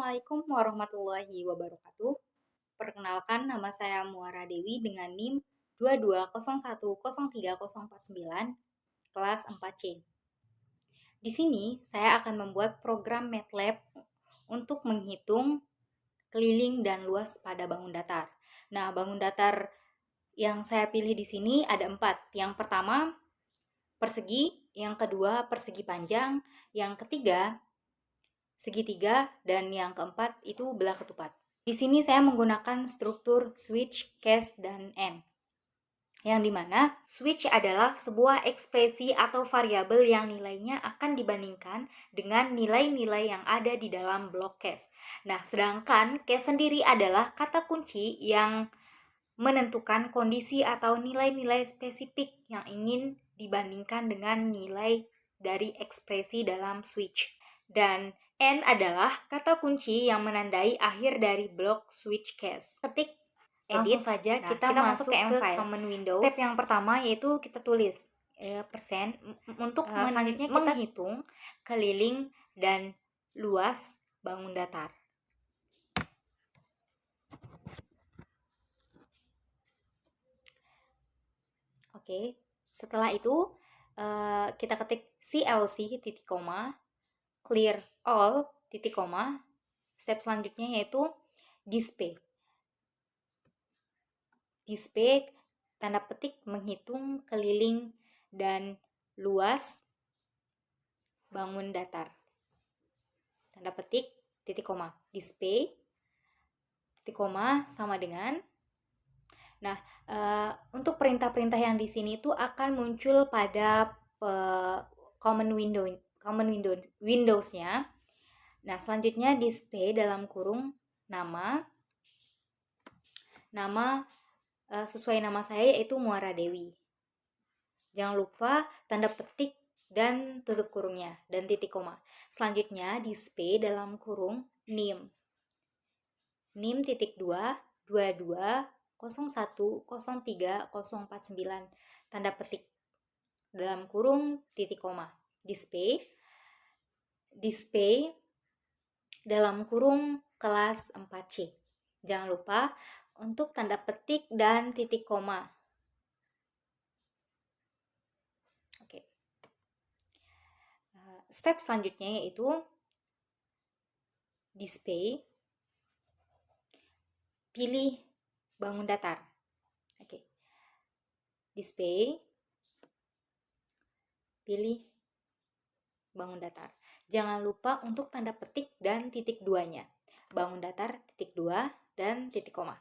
Assalamualaikum warahmatullahi wabarakatuh. Perkenalkan, nama saya Muara Dewi dengan NIM 22010304 kelas 4C. Di sini saya akan membuat program MATLAB untuk menghitung keliling dan luas pada bangun datar. Nah, bangun datar yang saya pilih di sini ada 4. Yang pertama, persegi. Yang kedua, persegi panjang. Yang ketiga, segitiga, dan yang keempat itu belah ketupat. Di sini saya menggunakan struktur switch, case, dan AND. Yang dimana switch adalah sebuah ekspresi atau variabel yang nilainya akan dibandingkan dengan nilai-nilai yang ada di dalam blok case. Nah, sedangkan case sendiri adalah kata kunci yang menentukan kondisi atau nilai-nilai spesifik yang ingin dibandingkan dengan nilai dari ekspresi dalam switch. Dan AND adalah kata kunci yang menandai akhir dari blok switch case. Ketik langsung saja kita masuk ke common Windows. Step yang pertama yaitu kita tulis persen untuk selanjutnya kita menghitung keliling dan luas bangun datar. Oke, setelah itu kita ketik CLC titik koma, clear all titik koma. Step selanjutnya yaitu display. Display tanda petik menghitung keliling dan luas bangun datar. Tanda petik titik koma. Display titik koma sama dengan. Nah, untuk perintah-perintah yang di sini itu akan muncul pada common Windows-nya. Nah, selanjutnya display dalam kurung nama sesuai nama saya yaitu Muara Dewi. Jangan lupa tanda petik dan tutup kurungnya dan titik koma. Selanjutnya display dalam kurung NIM. NIM titik 222010349 tanda petik dalam kurung titik koma. Display dalam kurung kelas 4C. Jangan lupa untuk tanda petik dan titik koma. Oke. Step selanjutnya yaitu display, pilih bangun datar. Oke. Display, pilih bangun datar. Jangan lupa untuk tanda petik dan titik 2-nya. Bangun datar titik 2 dan titik koma.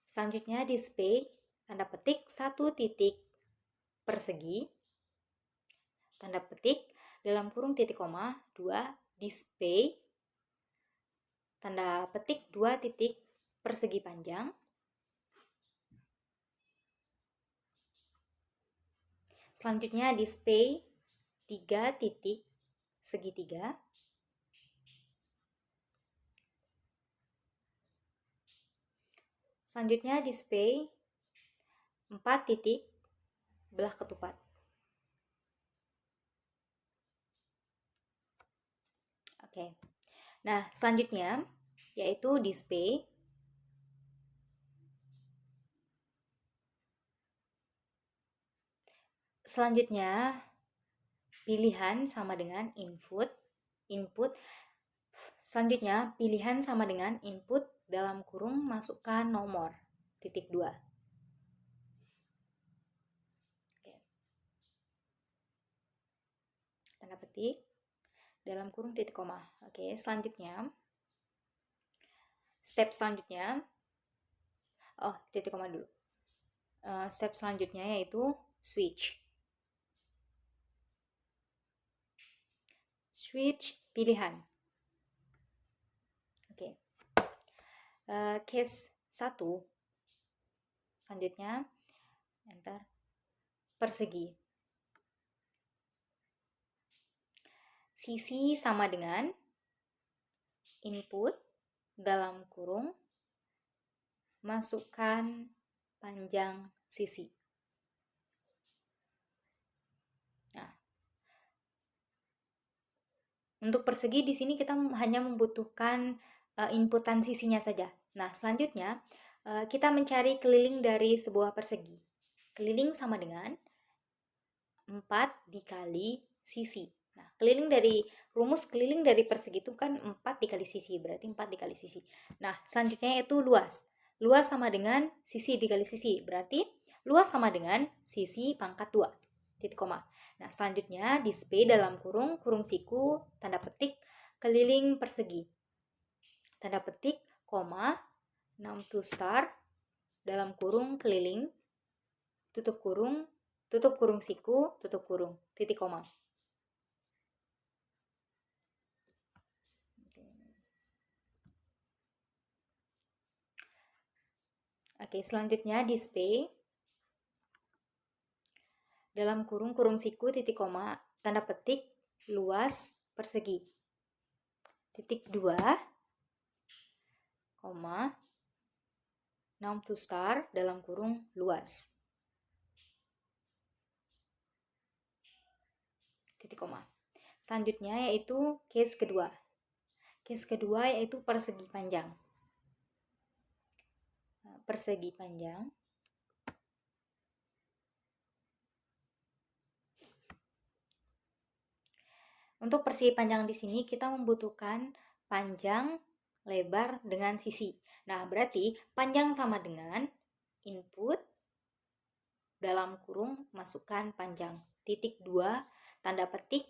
Selanjutnya display tanda petik 1 titik persegi, tanda petik dalam kurung titik koma 2 display tanda petik 2 titik persegi panjang. Selanjutnya display 3 titik segitiga. Selanjutnya display 4 titik belah ketupat. Oke. Nah, selanjutnya yaitu display selanjutnya pilihan sama dengan input. Selanjutnya pilihan sama dengan input dalam kurung masukkan nomor titik 2. Oke. Tanda petik dalam kurung titik koma. Oke, selanjutnya step selanjutnya titik koma dulu. Step selanjutnya yaitu switch pilihan. Oke. Case 1 selanjutnya enter persegi. Sisi sama dengan input dalam kurung masukkan panjang sisi. Nah, untuk persegi di sini kita hanya membutuhkan inputan sisinya saja. Nah, selanjutnya kita mencari keliling dari sebuah persegi. Keliling sama dengan 4 dikali sisi. Nah, rumus keliling dari persegi itu kan 4 dikali sisi, berarti 4 dikali sisi. Nah, selanjutnya itu luas. Luas sama dengan sisi dikali sisi, berarti luas sama dengan sisi pangkat 2. Titik koma. Nah, selanjutnya display dalam kurung siku, tanda petik, keliling persegi. Tanda petik, koma, 6 to star, dalam kurung keliling, tutup kurung siku, tutup kurung, titik koma. Oke, selanjutnya display dalam kurung siku, titik koma, tanda petik, luas persegi. Titik 2, koma, 6 to star, dalam kurung luas. Titik koma. Selanjutnya yaitu case kedua. Case kedua yaitu persegi panjang. Persegi panjang. Untuk persegi panjang di sini kita membutuhkan panjang, lebar dengan sisi. Nah, berarti panjang sama dengan input dalam kurung masukkan panjang. Titik 2, tanda petik,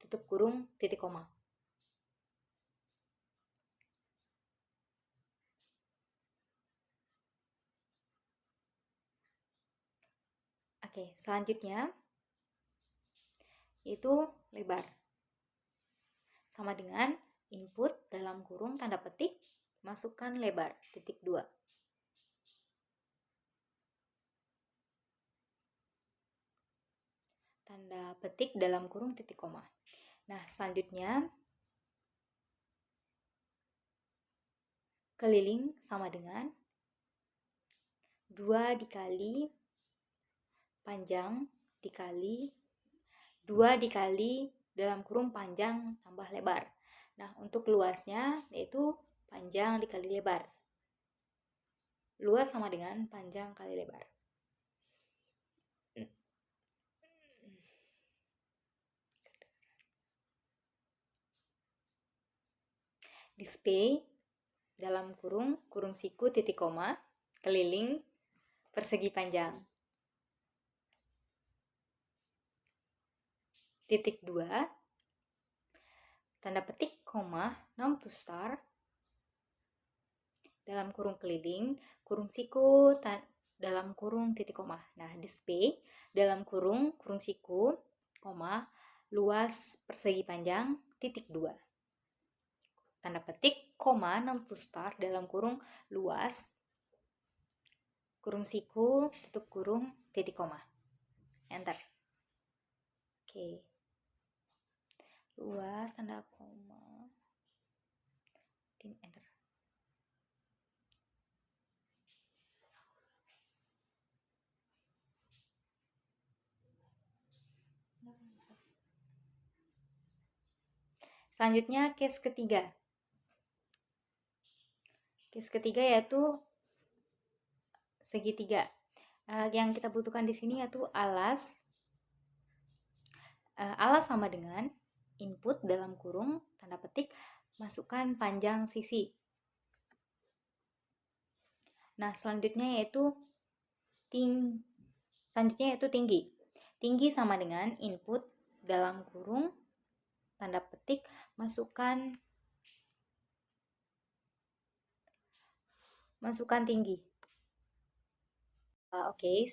tutup kurung, titik koma. Oke, selanjutnya itu lebar. Sama dengan input dalam kurung tanda petik, masukkan lebar, titik 2. Tanda petik dalam kurung titik koma. Nah, selanjutnya keliling sama dengan 2 dikali panjang dikali 2 dikali dalam kurung panjang tambah lebar. Nah, untuk luasnya yaitu panjang dikali lebar. Luas sama dengan panjang kali lebar. Display dalam kurung siku, titik koma, keliling persegi panjang. Titik 2, tanda petik, koma, 6 to star, dalam kurung keliling, kurung siku, dalam kurung titik koma. Nah, display dalam kurung siku, koma, luas persegi panjang, titik 2. Tanda petik, koma, 6 to star, dalam kurung luas, kurung siku, tutup kurung, titik koma. Enter. Oke. Luas, tanda koma, enter. Selanjutnya case ketiga. Case ketiga yaitu segitiga. Yang kita butuhkan di sini yaitu alas. Alas sama dengan input dalam kurung tanda petik, masukkan panjang sisi. Nah, selanjutnya yaitu tinggi. Tinggi sama dengan input dalam kurung tanda petik, masukkan tinggi. Oke,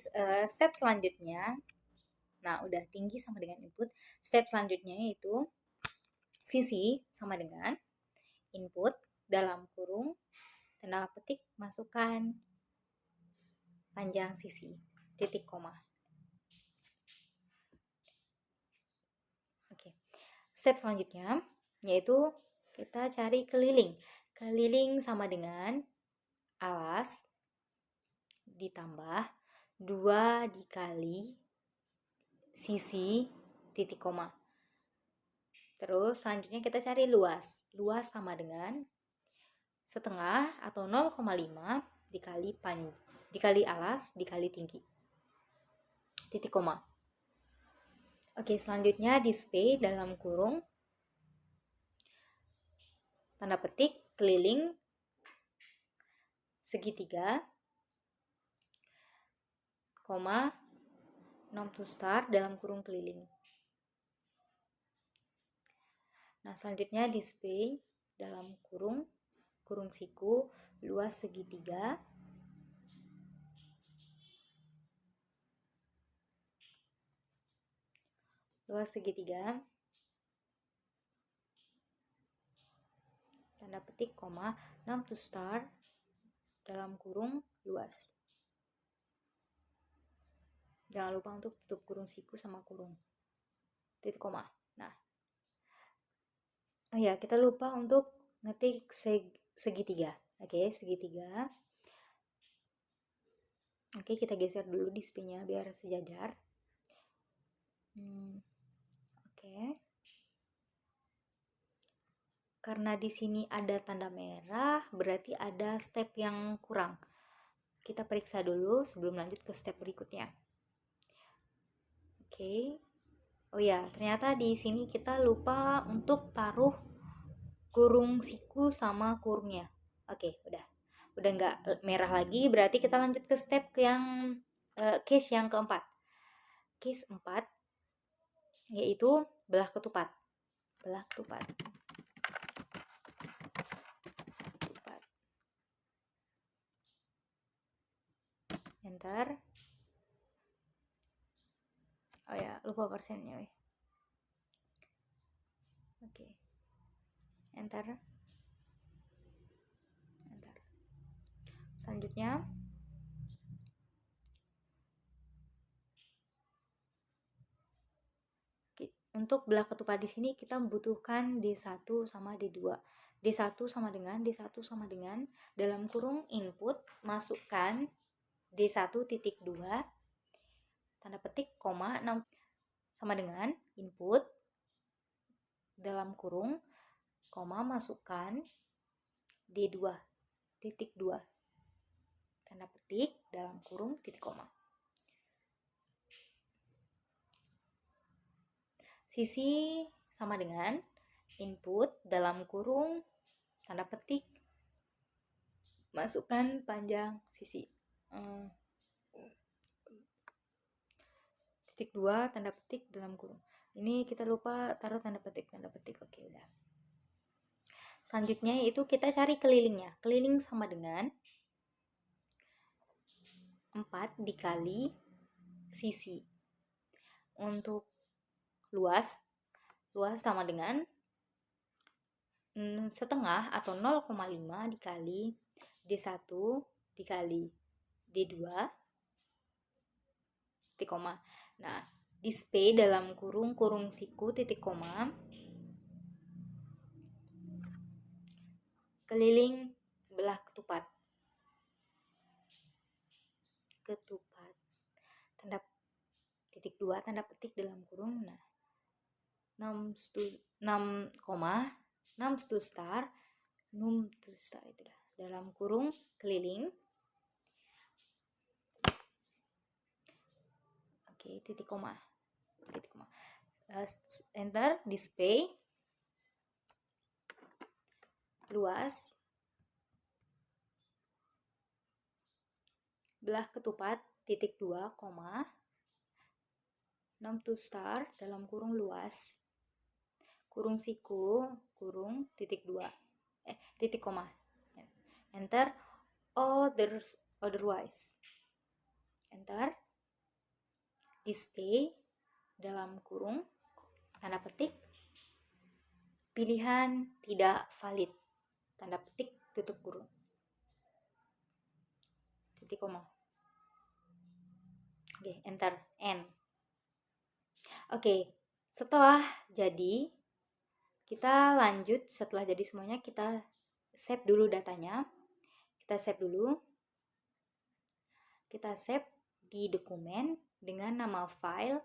step selanjutnya, nah udah tinggi sama dengan input. Step selanjutnya yaitu sisi sama dengan input dalam kurung tanda petik, masukkan panjang sisi, titik koma. Oke. Step selanjutnya yaitu kita cari keliling. Keliling sama dengan alas ditambah 2 dikali sisi, titik koma. Terus selanjutnya kita cari luas. Luas sama dengan setengah atau 0,5 dikali alas dikali tinggi. Titik koma. Oke, selanjutnya display dalam kurung tanda petik keliling segitiga, koma, nom to star dalam kurung keliling. Nah, selanjutnya display dalam kurung siku luas segitiga, tanda petik, koma, nom to star dalam kurung luas. Jangan lupa untuk tutup kurung siku sama kurung. Titik koma. Nah, oh ya, kita lupa untuk ngetik segitiga. Oke, segitiga. Oke, kita geser dulu displaynya biar sejajar. Oke. Karena di sini ada tanda merah, berarti ada step yang kurang. Kita periksa dulu sebelum lanjut ke step berikutnya. Oke. Oh ya, ternyata di sini kita lupa untuk taruh kurung siku sama kurungnya. Oke, udah nggak merah lagi, berarti kita lanjut ke step yang case yang keempat. Case 4 yaitu belah ketupat. Enter. Oh ya, lupa persennya. Oke. Enter. Selanjutnya untuk belah ketupat di sini kita membutuhkan D1 sama D2. D1 sama dengan dalam kurung input masukkan D1.2 tanda petik koma 6 sama dengan input dalam kurung koma masukkan D2.2 tanda petik dalam kurung titik koma. Sisi sama dengan input dalam kurung tanda petik masukkan panjang sisi titik 2 tanda petik dalam kurung. Ini kita lupa taruh tanda petik. Oke, udah. Selanjutnya yaitu kita cari kelilingnya. Keliling sama dengan 4 dikali sisi. Untuk luas sama dengan setengah atau 0,5 dikali D1 dikali D2 titik koma. Nah, display dalam kurung siku titik koma keliling belah ketupat tanda titik 2 tanda petik dalam kurung. Nah, 6 to star itu dah dalam kurung keliling. Oke, titik koma. Enter. Display luas belah ketupat titik 2 koma 6 to star dalam kurung luas kurung siku kurung titik 2 titik koma. Enter. Otherwise. Enter. Display dalam kurung tanda petik pilihan tidak valid tanda petik tutup kurung titik koma. Oke, enter. N. Oke, setelah jadi kita lanjut. Setelah jadi semuanya kita save dulu datanya. Kita save di dokumen dengan nama file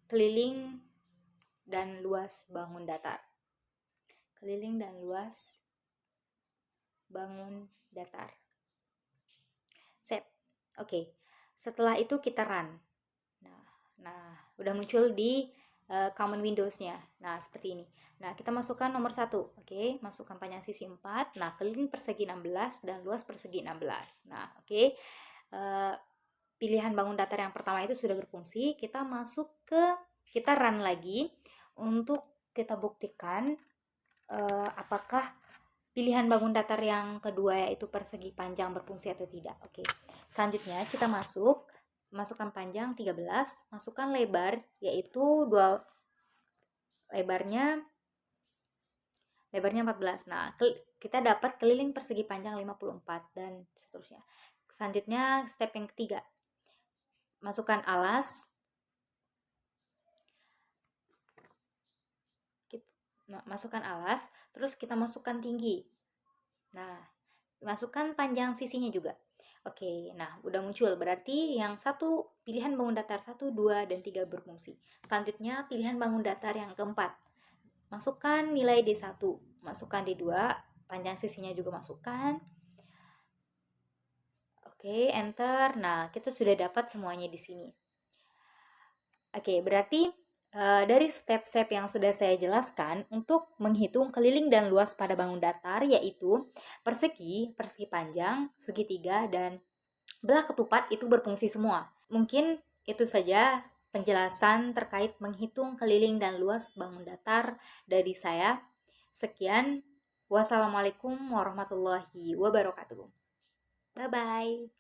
keliling dan luas bangun datar. bangun datar. Save. Oke. Setelah itu kita run. Nah, udah muncul di common Windows-nya. Nah, seperti ini. Nah, kita masukkan nomor 1. Oke, masukkan panjang sisi 4. Nah, keliling persegi 16 dan luas persegi 16. Nah, oke. Pilihan bangun datar yang pertama itu sudah berfungsi. Kita run lagi untuk kita buktikan apakah pilihan bangun datar yang kedua yaitu persegi panjang berfungsi atau tidak. Oke. Selanjutnya kita masukkan panjang 13, masukkan lebar yaitu lebarnya 14. Nah, kita dapat keliling persegi panjang 54 dan seterusnya. Selanjutnya step yang ketiga. Masukkan alas. Terus kita masukkan tinggi. Nah, masukkan panjang sisinya juga. Oke, nah udah muncul. Berarti yang satu pilihan bangun datar 1, 2, dan 3 berfungsi. Selanjutnya pilihan bangun datar yang keempat. Masukkan nilai D1, masukkan D2, panjang sisinya juga masukkan. Oke, enter. Nah, kita sudah dapat semuanya di sini. Oke, berarti dari step-step yang sudah saya jelaskan untuk menghitung keliling dan luas pada bangun datar yaitu persegi panjang, segitiga, dan belah ketupat itu berfungsi semua. Mungkin itu saja penjelasan terkait menghitung keliling dan luas bangun datar dari saya. Sekian. Wassalamualaikum warahmatullahi wabarakatuh. Bye-bye.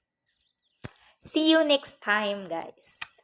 See you next time, guys.